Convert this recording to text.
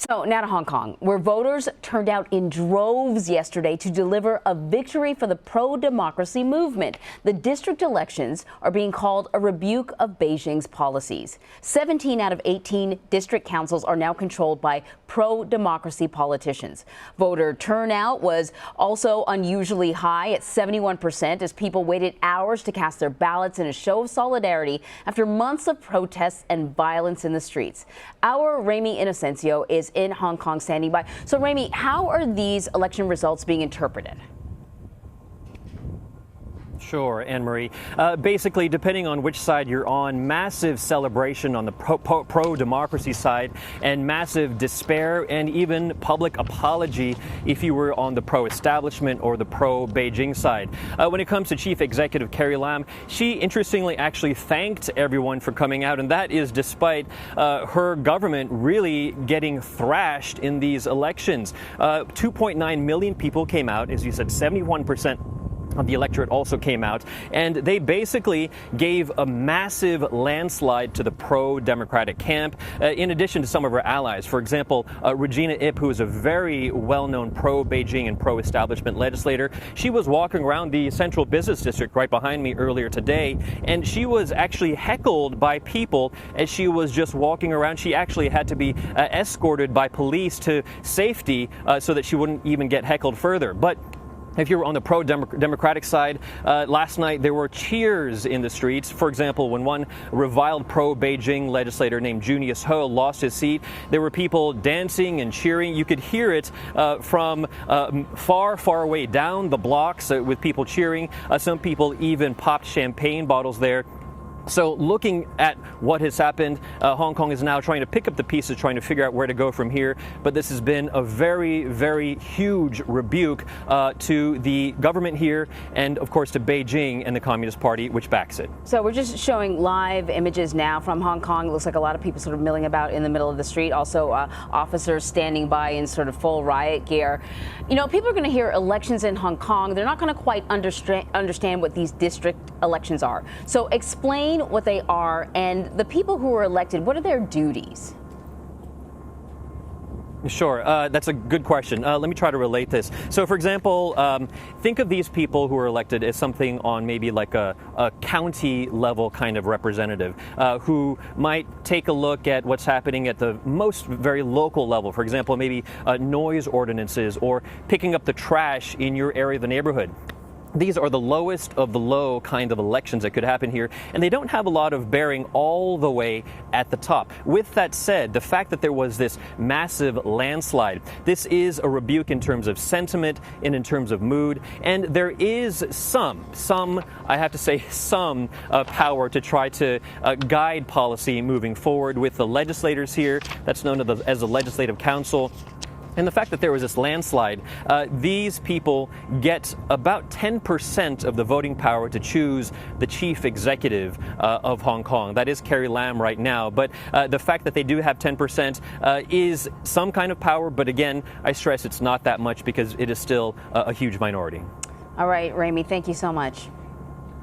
So now to Hong Kong, where voters turned out in droves yesterday to deliver a victory for the pro-democracy movement. The district elections are being called a rebuke of Beijing's policies. 17 out of 18 district councils are now controlled by pro-democracy politicians. Voter turnout was also unusually high at 71% as people waited hours to cast their ballots in a show of solidarity after months of protests and violence in the streets. Our Ramy Inocencio is in Hong Kong standing by. So, Ramy, how are these election results being interpreted? Sure, Anne-Marie. Basically, depending on which side you're on, massive celebration on the pro-democracy side and massive despair and even public apology if you were on the pro-establishment or the pro-Beijing side. When it comes to Chief Executive Carrie Lam, she interestingly actually thanked everyone for coming out, and that is despite her government really getting thrashed in these elections. 2.9 million people came out, as you said, 71% of the electorate also came out, and they basically gave a massive landslide to the pro-democratic camp, in addition to some of her allies. For example, Regina Ip, who is a very well-known pro-Beijing and pro-establishment legislator, she was walking around the central business district right behind me earlier today, and she was actually heckled by people as she was just walking around. She actually had to be escorted by police to safety so that she wouldn't even get heckled further. But if you were on the pro-democratic side, last night there were cheers in the streets. For example, when one reviled pro-Beijing legislator named Junius Ho lost his seat, there were people dancing and cheering. You could hear it from far, far away down the blocks with people cheering. Some people even popped champagne bottles there. So looking at what has happened, Hong Kong is now trying to pick up the pieces, trying to figure out where to go from here. But this has been a very, very huge rebuke to the government here and, of course, to Beijing and the Communist Party, which backs it. So we're just showing live images now from Hong Kong. It looks like a lot of people sort of milling about in the middle of the street. Also, officers standing by in sort of full riot gear. You know, people are going to hear elections in Hong Kong. They're not going to quite understand what these district elections are. So explain what they are, and the people who are elected, what are their duties? Sure, that's a good question. Let me try to relate this. So, for example, think of these people who are elected as something on maybe like a county level kind of representative who might take a look at what's happening at the most very local level. For example, maybe noise ordinances or picking up the trash in your area of the neighborhood. These are the lowest of the low kind of elections that could happen here, and they don't have a lot of bearing all the way at the top. With that said, the fact that there was this massive landslide, this is a rebuke in terms of sentiment and in terms of mood, and there is some, I have to say, some power to try to guide policy moving forward with the legislators here. That's known as the Legislative Council. And the fact that there was this landslide, these people get about 10% of the voting power to choose the chief executive of Hong Kong. That is Carrie Lam right now. But the fact that they do have 10% is some kind of power. But again, I stress it's not that much because it is still a huge minority. All right, Ramy, thank you so much.